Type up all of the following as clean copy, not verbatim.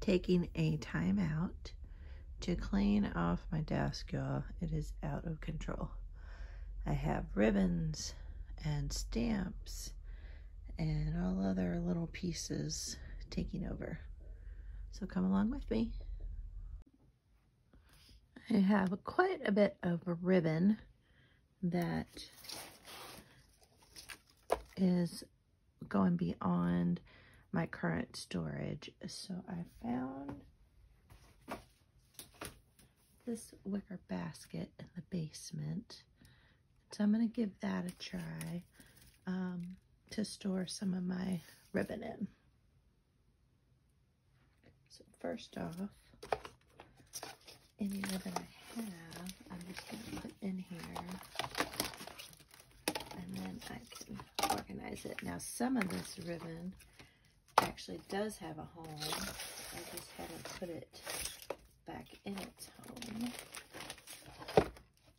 taking a time out to clean off my desk, y'all. It is out of control. I have ribbons and stamps and all other little pieces taking over. So come along with me. I have quite a bit of ribbon that is going beyond my current storage. So I found this wicker basket in the basement. So I'm going to give that a try to store some of my ribbon in. So first off, any ribbon I have, I'm just going to put in here, and then I can organize it. Now, some of this ribbon actually does have a home. I just haven't put it back in its home.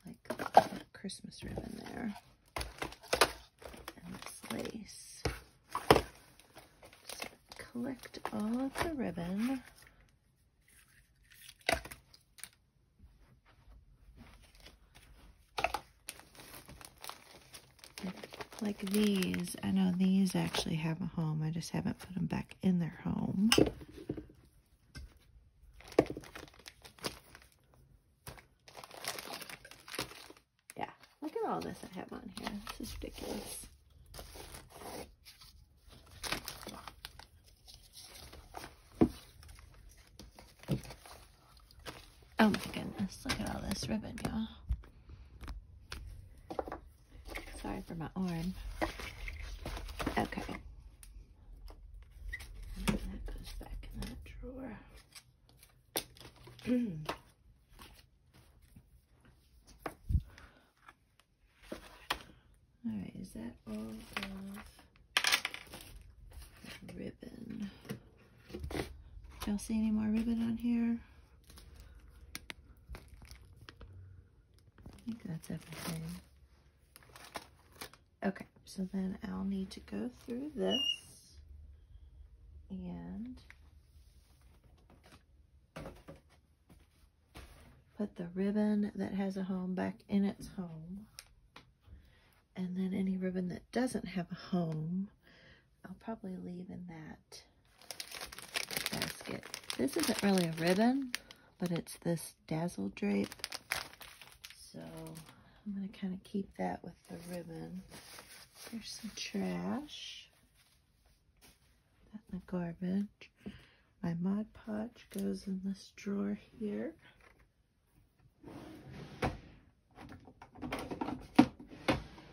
Like that Christmas ribbon there. And this lace. So collect all of the ribbon. Like these, I know these actually have a home. I just haven't put them back in their home. Yeah, look at all this I have on here. This is ridiculous. Oh my goodness, look at all this ribbon, y'all. Sorry for my arm. Okay. And that goes back in that drawer. Alright, is that all of the ribbon? Y'all see any more ribbon on here? I think that's everything. Okay, so then I'll need to go through this and put the ribbon that has a home back in its home. And then any ribbon that doesn't have a home, I'll probably leave in that basket. This isn't really a ribbon, but it's this dazzle drape. So I'm going to kind of keep that with the ribbon. There's some trash. That in the garbage. My Mod Podge goes in this drawer here.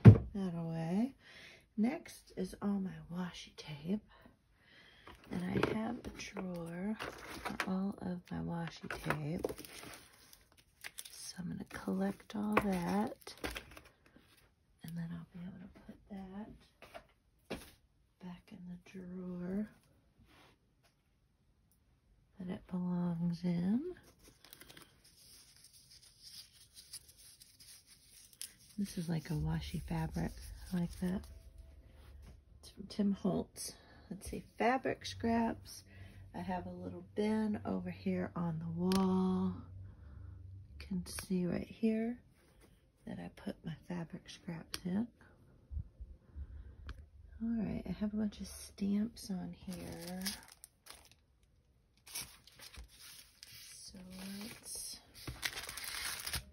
That away. Next is all my washi tape. And I have a drawer for all of my washi tape. So I'm going to collect all that. And then I'll be able to put that back in the drawer that it belongs in. This is like a washi fabric. I like that. It's from Tim Holtz. Let's see, fabric scraps. I have a little bin over here on the wall. You can see right here that I put my fabric scraps in. All right, I have a bunch of stamps on here. So let's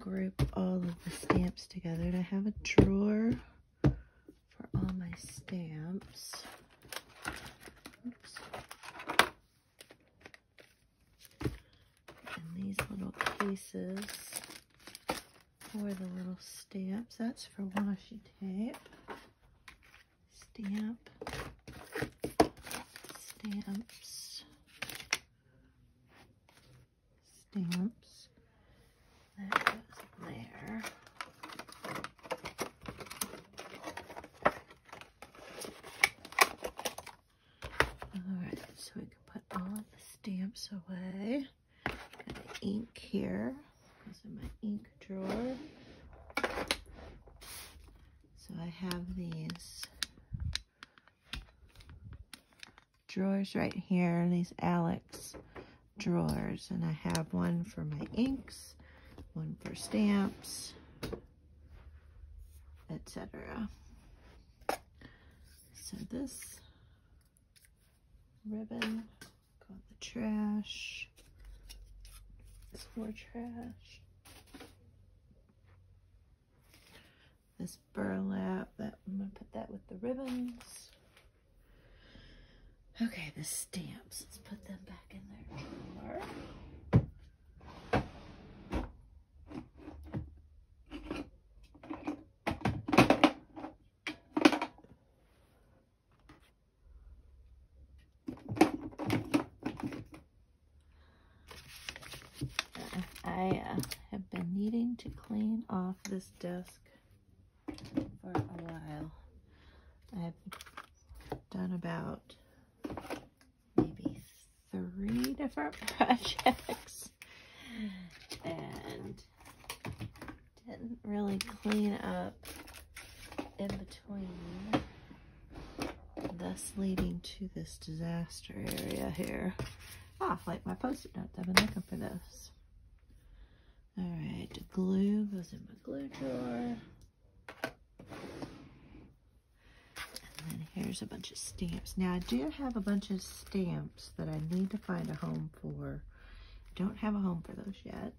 group all of the stamps together. And I have a drawer for all my stamps. Oops. And these little cases for the little stamps. That's for washi tape. Stamp. Stamps. Stamps. That goes there. Alright, so we can put all of the stamps away. Got the ink here. Goes in my ink drawer. So I have these drawers right here, these Alex drawers, and I have one for my inks, one for stamps, etc. So this ribbon, go in the trash. It's more trash. This burlap, I'm gonna put that with the ribbons. Okay, the stamps, let's put them back in their drawer. I have been needing to clean off this desk for a while. I've done about maybe 3 different projects and didn't really clean up in between, thus leading to this disaster area here. Like my post-it notes, I've been looking for this. Alright, glue goes in my glue drawer. And then here's a bunch of stamps. Now I do have a bunch of stamps that I need to find a home for. I don't have a home for those yet.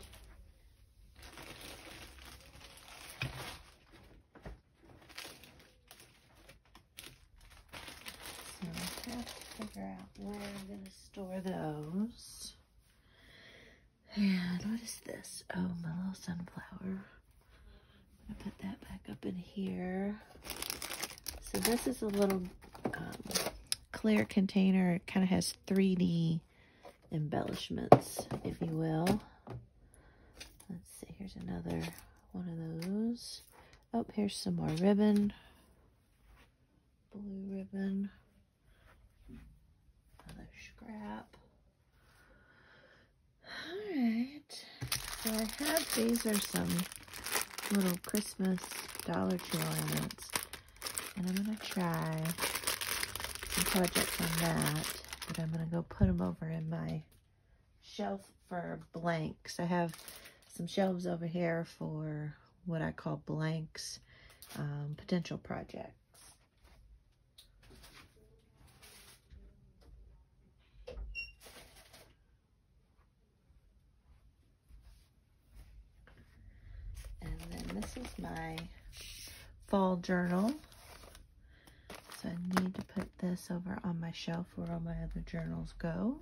So I have to figure out where I'm going to store those. And what is this? Oh, my little sunflower. I'm going to put that back up in here. So this is a little clear container. It kind of has 3D embellishments, if you will. Let's see, here's another one of those. Oh, here's some more ribbon. Blue ribbon. Another scrap. Alright, so I have, these are some little Christmas Dollar Tree ornaments, and I'm going to try some projects on that, but I'm going to go put them over in my shelf for blanks. I have some shelves over here for what I call blanks, potential projects. This is my fall journal. So I need to put this over on my shelf where all my other journals go.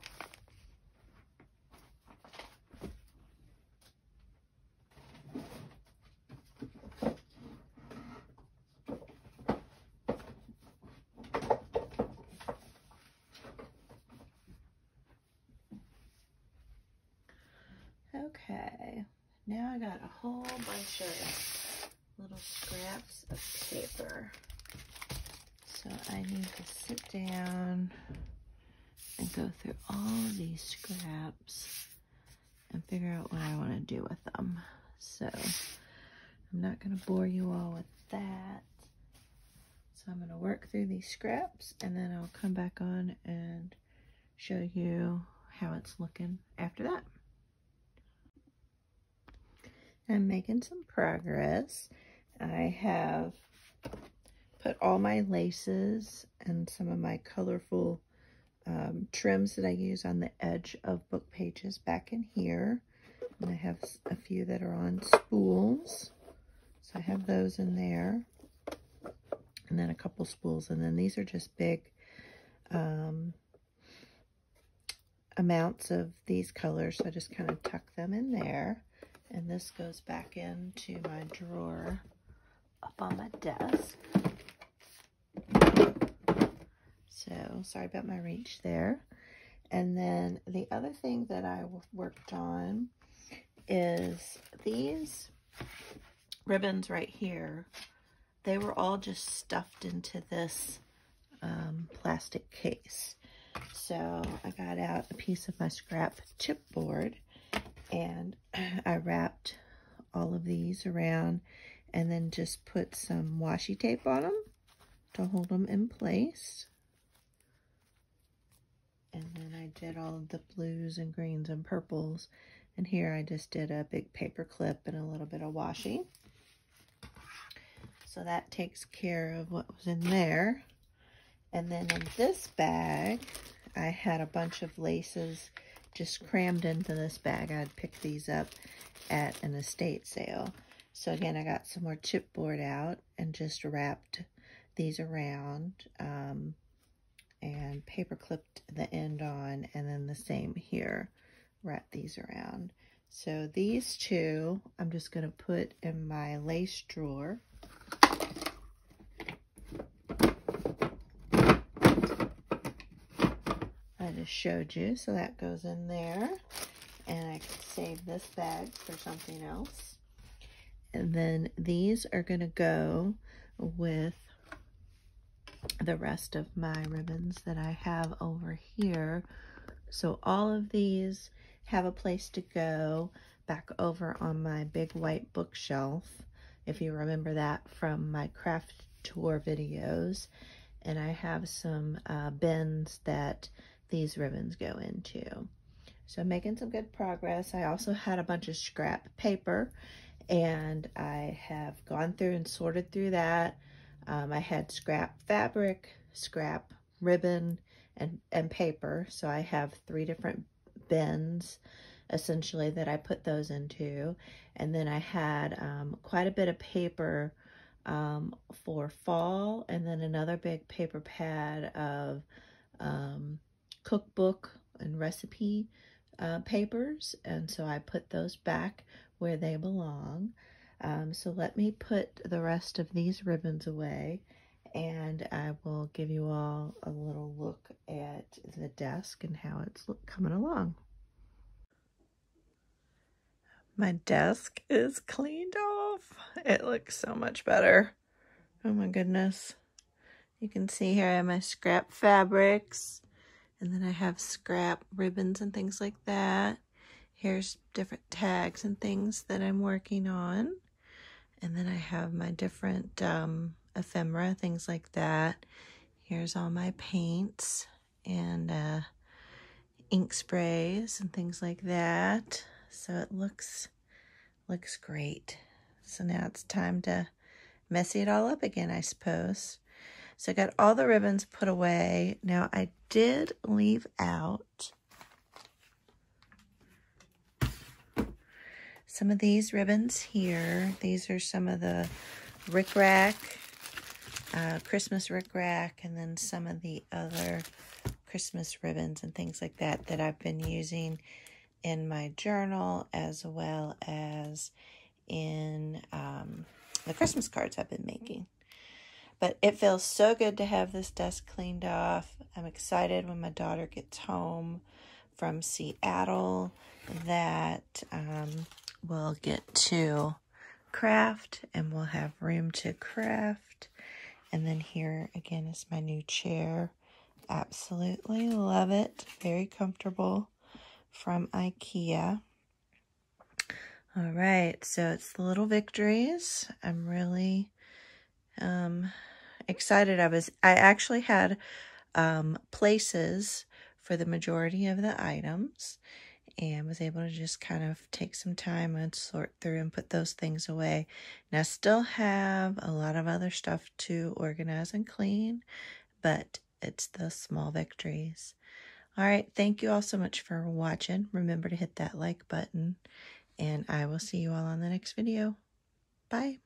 Okay, now I got a whole bunch of little scraps of paper. So I need to sit down and go through all of these scraps and figure out what I want to do with them. So I'm not going to bore you all with that. So I'm going to work through these scraps and then I'll come back on and show you how it's looking after that. I'm making some progress. I have put all my laces and some of my colorful trims that I use on the edge of book pages back in here. And I have a few that are on spools. So I have those in there. And then a couple spools. And then these are just big amounts of these colors. So I just kind of tuck them in there. And this goes back into my drawer up on my desk. So, sorry about my reach there. And then the other thing that I worked on is these ribbons right here. They were all just stuffed into this plastic case. So, I got out a piece of my scrap chipboard and I wrapped all of these around and then just put some washi tape on them to hold them in place. and then I did all of the blues and greens and purples. And here I just did a big paper clip and a little bit of washi. So that takes care of what was in there. And then in this bag, I had a bunch of laces just crammed into this bag. I'd picked these up at an estate sale. So again, I got some more chipboard out and just wrapped these around and paper clipped the end on, and then the same here, wrap these around. So these two I'm just going to put in my lace drawer. I just showed you, so that goes in there, and I can save this bag for something else. And then these are going to go with the rest of my ribbons that I have over here. So all of these have a place to go back over on my big white bookshelf, if you remember that from my craft tour videos. And I have some bins that these ribbons go into. So I'm making some good progress. I also had a bunch of scrap paper, and I have gone through and sorted through that. I had scrap fabric, scrap ribbon, and paper. So I have 3 different bins, essentially, that I put those into. And then I had quite a bit of paper for fall, and then another big paper pad of cookbook and recipe papers. And so I put those back where they belong. So let me put the rest of these ribbons away, and I will give you all a little look at the desk and how it's coming along. My desk is cleaned off. It looks so much better. Oh my goodness. You can see here I have my scrap fabrics, and then I have scrap ribbons and things like that. Here's different tags and things that I'm working on. And then I have my different ephemera, things like that. Here's all my paints and ink sprays and things like that. So it looks great. So now it's time to messy it all up again, I suppose. So I got all the ribbons put away. Now I did leave out some of these ribbons here. These are some of the rickrack, Christmas rickrack, and then some of the other Christmas ribbons and things like that that I've been using in my journal, as well as in the Christmas cards I've been making. But it feels so good to have this desk cleaned off. I'm excited when my daughter gets home from Seattle that we'll get to craft, and we'll have room to craft. And then here again is my new chair. Absolutely love it. Very comfortable, from IKEA. All right, so it's the little victories. I'm really excited. I actually had places for the majority of the items, and was able to just kind of take some time and sort through and put those things away. Now I still have a lot of other stuff to organize and clean, but it's the small victories. All right, thank you all so much for watching. Remember to hit that like button, and I will see you all on the next video. Bye.